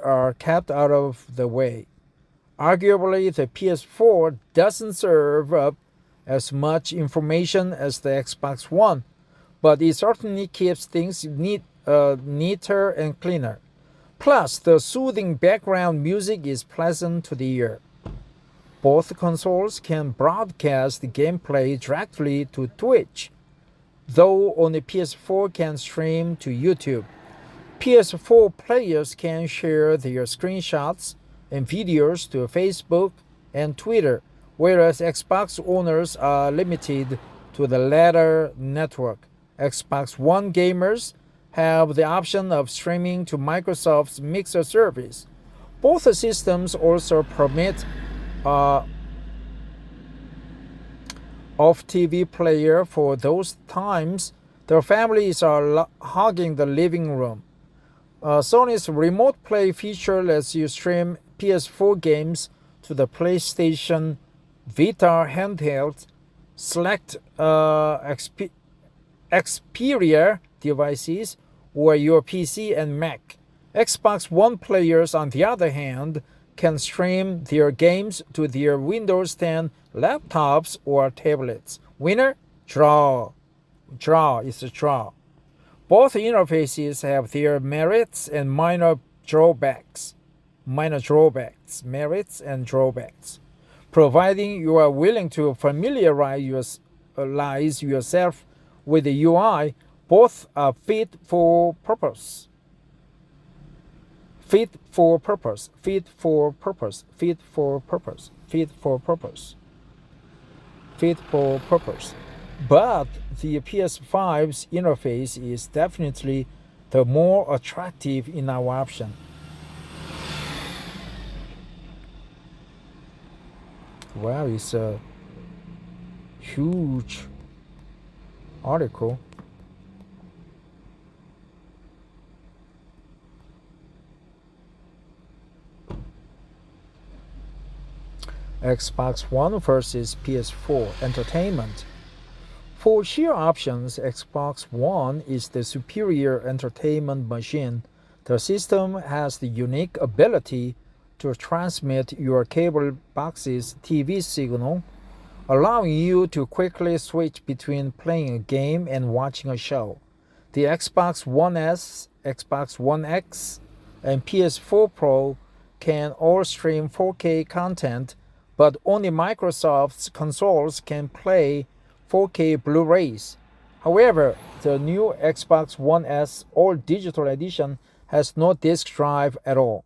are kept out of the way. Arguably, the PS4 doesn't serve up as much information as the Xbox One, but it certainly keeps things neater and cleaner. Plus, the soothing background music is pleasant to the ear. Both consoles can broadcast gameplay directly to Twitch, though only PS4 can stream to YouTube. PS4 players can share their screenshots and videos to Facebook and Twitter, whereas Xbox owners are limited to the latter network. Xbox One gamers have the option of streaming to Microsoft's Mixer service. Both systems also permit off-TV player for those times their families are hogging the living room. Sony's Remote Play feature lets you stream PS4 games to the PlayStation Vita handheld, select Xperia devices, or your PC and Mac. Xbox One players, on the other hand, can stream their games to their Windows 10 laptops or tablets. Winner? Draw. Draw is a draw. Both interfaces have their merits and minor drawbacks. Merits and drawbacks. Providing you are willing to familiarize yourself with the UI, both are fit for purpose. Fit for purpose. But the PS5's interface is definitely the more attractive in our option. Wow, it's a huge article. Xbox One versus PS4 entertainment. For sheer options, Xbox One is the superior entertainment machine. The system has the unique ability to transmit your cable box's TV signal, allowing you to quickly switch between playing a game and watching a show. The Xbox One S, Xbox One X, and PS4 Pro can all stream 4K content, but only Microsoft's consoles can play 4K Blu-rays. However, the new Xbox One S all-digital edition has no disk drive at all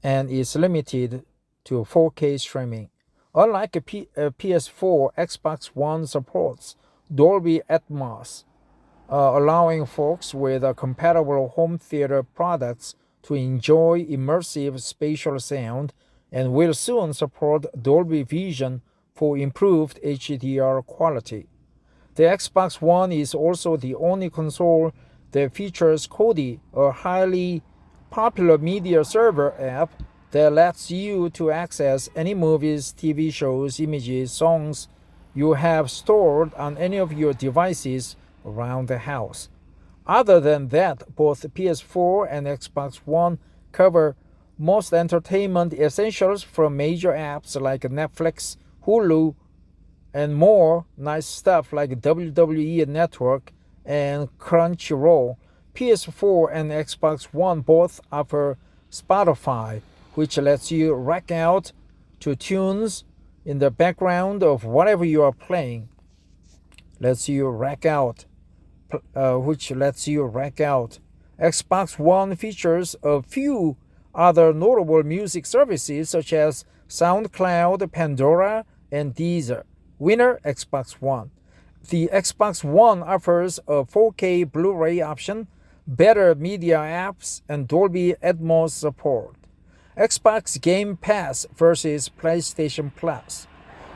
and is limited to 4K streaming. Unlike a PS4, Xbox One supports Dolby Atmos, allowing folks with compatible home theater products to enjoy immersive spatial sound, and will soon support Dolby Vision for improved HDR quality. The Xbox One is also the only console that features Kodi, a highly popular media server app that lets you to access any movies, TV shows, images, songs you have stored on any of your devices around the house. Other than that, both PS4 and Xbox One cover most entertainment essentials from major apps like Netflix, Hulu, and more nice stuff like WWE Network and Crunchyroll. PS4 and Xbox One both offer Spotify, which lets you rack out to tunes in the background of whatever you are playing. Which lets you rack out. Xbox One features a few other notable music services such as SoundCloud, Pandora, and Deezer. Winner, Xbox One. The Xbox One offers a 4K Blu-ray option, better media apps, and Dolby Atmos support. Xbox Game Pass versus PlayStation Plus.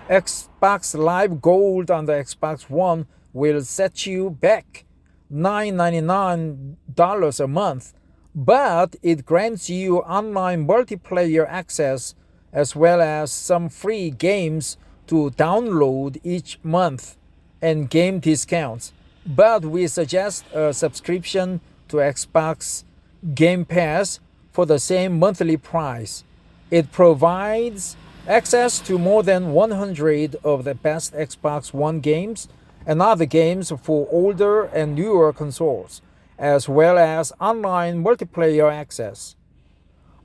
Xbox Live Gold on the Xbox One will set you back $9.99 a month, but it grants you online multiplayer access as well as some free games to download each month and game discounts. But we suggest a subscription to Xbox Game Pass for the same monthly price. It provides access to more than 100 of the best Xbox One games and other games for older and newer consoles, as well as online multiplayer access.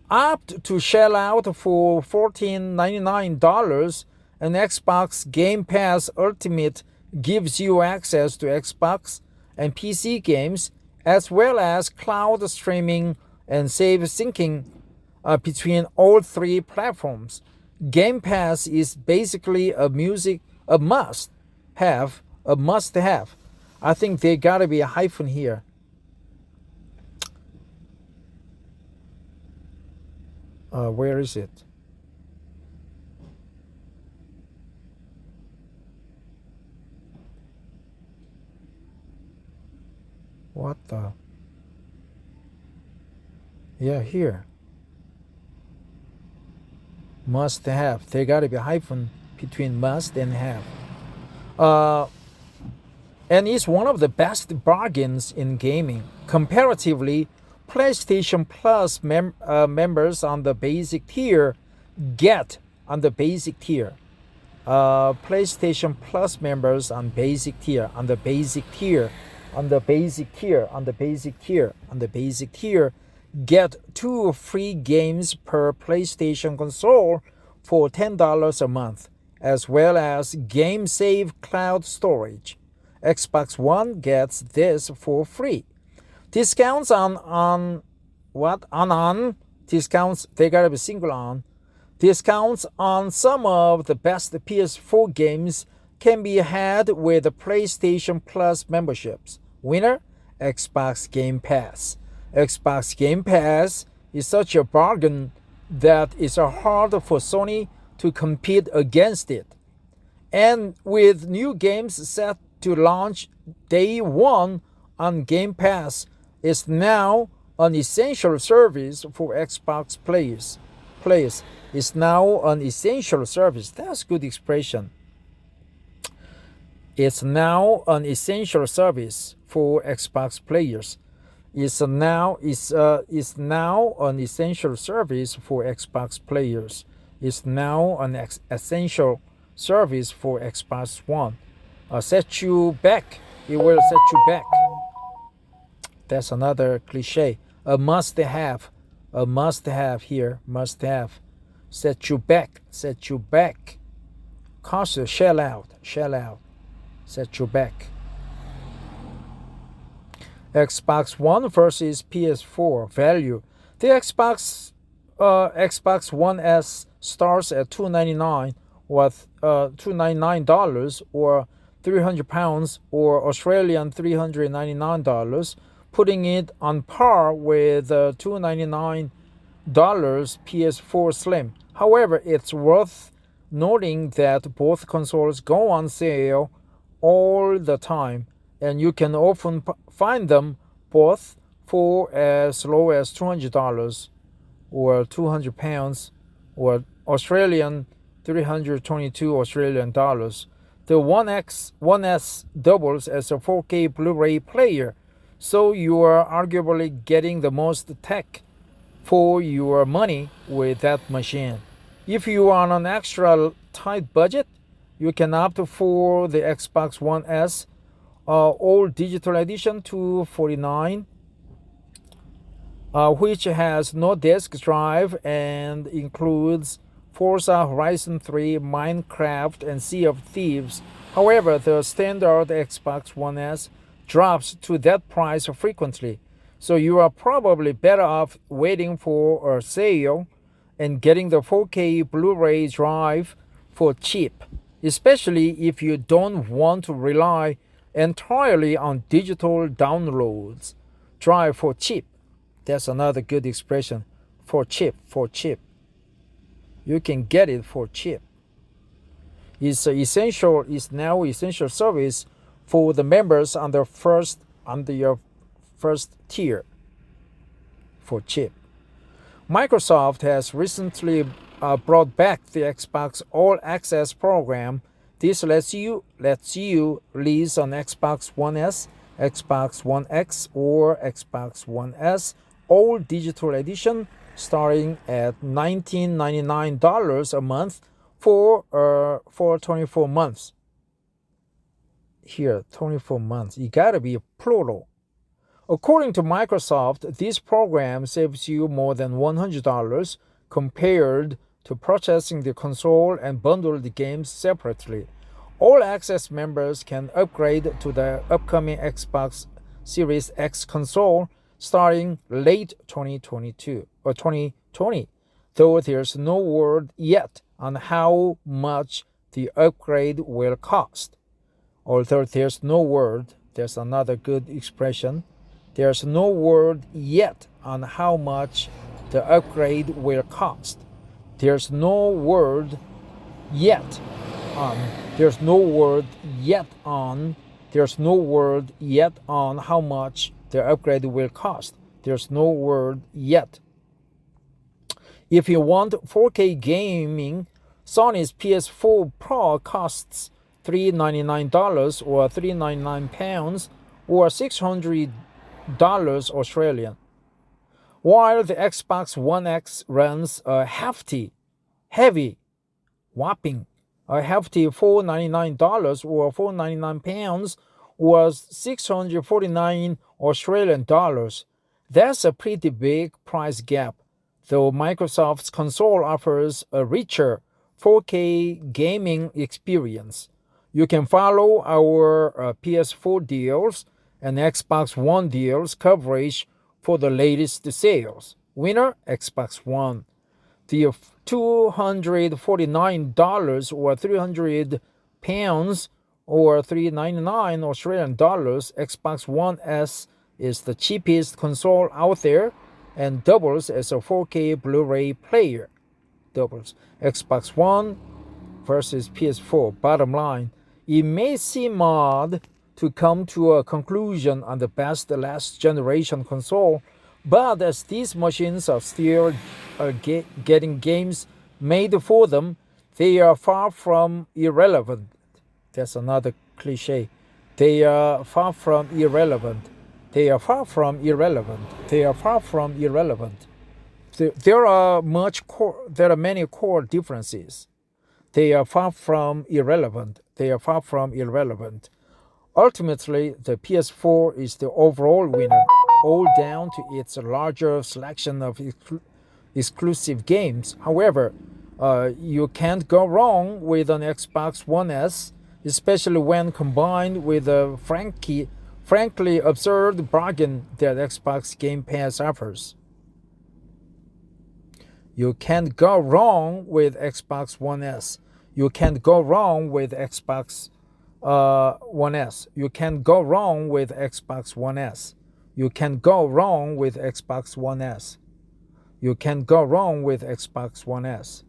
Opt to shell out for $14.99, and Xbox Game Pass Ultimate gives you access to Xbox and PC games, as well as cloud streaming and save syncing between all three platforms. Game Pass is basically a must-have. I think there gotta be a hyphen here. Where is it? What the? Yeah, here. Must have. There gotta be a hyphen between must and have. And it's one of the best bargains in gaming. Comparatively, PlayStation Plus members on the basic tier get on the basic tier. PlayStation Plus members on basic tier, on the basic tier, on the basic tier, on the basic tier, on the basic tier get 2 free games per PlayStation console for $10 a month, as well as Game Save cloud storage. Xbox One gets this for free. Discounts on discounts, they gotta be single on. Discounts on some of the best PS4 games can be had with the PlayStation Plus memberships. Winner, Xbox Game Pass. Xbox Game Pass is such a bargain that it's hard for Sony to compete against it. And with new games set to launch day one on Game Pass, it's now an essential service for Xbox players. It's now an essential service. That's good expression. It's now an essential service for Xbox players. It's now an essential service for Xbox players. It's now an essential service for Xbox One. Set you back. It will set you back. That's another cliche. A must-have. A must-have here. Must-have. Set you back. Set you back. Cost you. Shell out. Shell out. Set you back. Xbox One versus PS4 value. The Xbox One S starts at $299 or $299 or £300 or Australian $399, putting it on par with $299 PS4 Slim. However, it's worth noting that both consoles go on sale all the time, and you can often find them both for as low as $200 or £200 or Australian 322 Australian dollars. The One S doubles as a 4K Blu-ray player, so you are arguably getting the most tech for your money with that machine. If you are on an extra tight budget, you can opt for the Xbox One S all digital edition $249, which has no disk drive and includes Forza Horizon 3, Minecraft, and Sea of Thieves. However, the standard Xbox One S drops to that price frequently, so you are probably better off waiting for a sale and getting the 4K Blu-ray drive for cheap, especially if you don't want to rely entirely on digital downloads. Drive for cheap. That's another good expression. For cheap, for cheap. You can get it for cheap. It's now essential service for the members on your first tier. For cheap. Microsoft has recently brought back the Xbox All Access program. This lets you lease on Xbox One S, Xbox One X, or Xbox One S all digital edition starting at $19.99 a month for 24 months. Here, 24 months. You gotta be plural. According to Microsoft, this program saves you more than $100 compared to purchasing the console and bundle the games separately. All Access members can upgrade to the upcoming Xbox Series X console starting late 2022 or 2020, though there's no word yet on how much the upgrade will cost. Although there's no word, there's another good expression. There's no word yet on how much the upgrade will cost. There's no word yet on. There's no word yet on. There's no word yet on how much the upgrade will cost. There's no word yet. If you want 4K gaming, Sony's PS4 Pro costs $399 or £399 or $600 Australian, while the Xbox One X runs a hefty $499 or £499 or $649 Australian dollars. That's a pretty big price gap, though Microsoft's console offers a richer 4K gaming experience. You can follow our PS4 deals and Xbox One deals coverage for the latest sales. Winner, Xbox One. The $249 or £300 or $399 Australian dollars Xbox One S is the cheapest console out there and doubles as a 4K Blu-ray player. Doubles. Xbox One versus PS4. Bottom line, it may seem odd to come to a conclusion on the best last generation console, but as these machines are still getting games made for them, they are far from irrelevant. That's another cliche. They are far from irrelevant. They are far from irrelevant. They are far from irrelevant. There are many core differences. They are far from irrelevant. They are far from irrelevant. Ultimately, the PS4 is the overall winner, all down to its larger selection of exclusive games. However, you can't go wrong with an Xbox One S, especially when combined with a frankly absurd bargain that Xbox Game Pass offers. You can't go wrong with Xbox One S. You can't go wrong with Xbox One S. You can't go wrong with Xbox One S. You can't go wrong with Xbox One S. You can't go wrong with Xbox One S.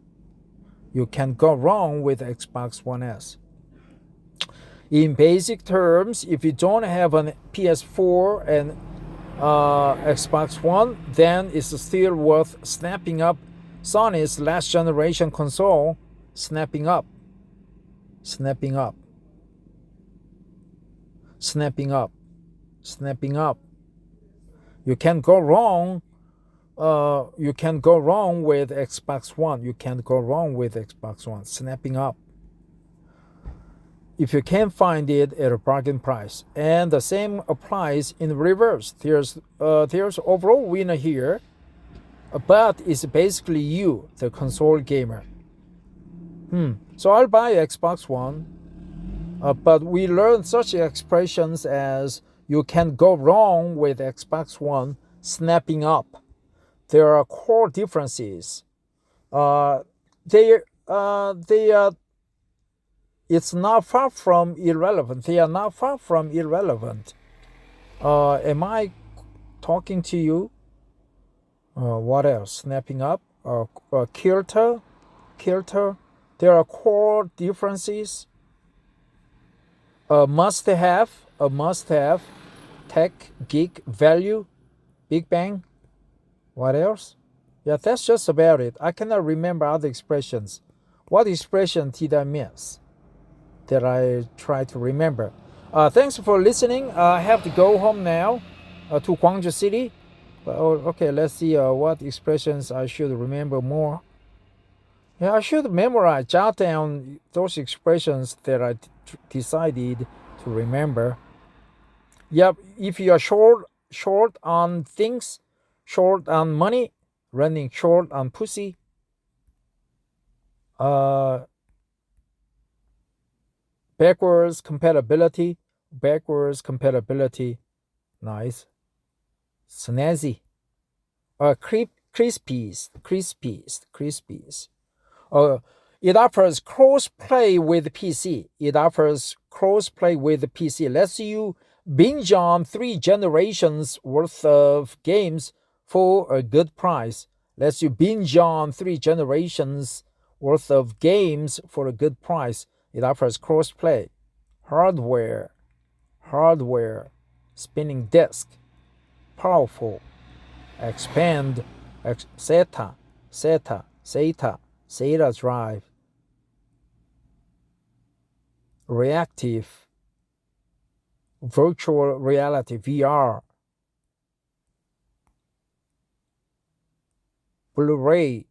You can't go wrong with Xbox One S. In basic terms, if you don't have an PS4 and Xbox One, then it's still worth snapping up Sony's last generation console. Snapping up. Snapping up. Snapping up. Snapping up. You can't go wrong. You can't go wrong with Xbox One. You can't go wrong with Xbox One. Snapping up. If you can't find it at a bargain price, and the same applies in reverse. There's overall winner here, but it's basically you, the console gamer. So I'll buy Xbox One, but we learned such expressions as you can't go wrong with Xbox One. Snapping up. There are core differences. It's not far from irrelevant. They are not far from irrelevant. Am I talking to you? What else? Snapping up. Kilter. There are core differences. A must-have. Tech, geek, value, Big Bang. What else? Yeah, that's just about it. I cannot remember other expressions. What expression did I miss that I try to remember? Thanks for listening. I have to go home now to Guangzhou City. Okay, let's see what expressions I should remember more. Yeah, I should memorize, jot down those expressions that I decided to remember. Yep, if you are short on things, short on money, running short on pussy, backwards compatibility, nice, snazzy, crispies. It offers cross-play with PC. Lets you binge on 3 generations worth of games for a good price. It offers cross-play. Hardware, spinning disk, powerful, expand, SATA drive, reactive, virtual reality, VR, Blu-ray,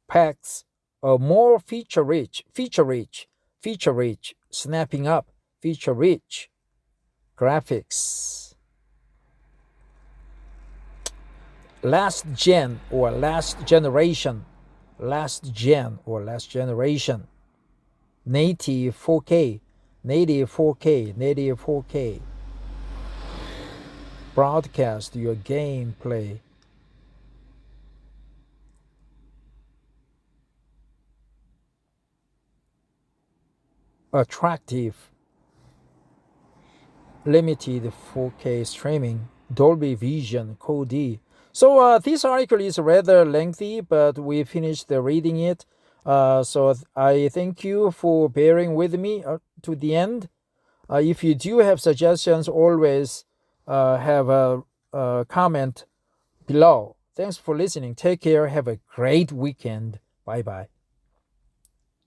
packs, more feature-rich, snapping up, feature-rich, graphics, last gen or last generation, native 4K, broadcast your gameplay, attractive, limited 4K streaming, Dolby Vision, Code. So this article is rather lengthy, but we finished reading it. So I thank you for bearing with me to the end. If you do have suggestions, always have a comment below. Thanks for listening. Take care. Have a great weekend. Bye-bye.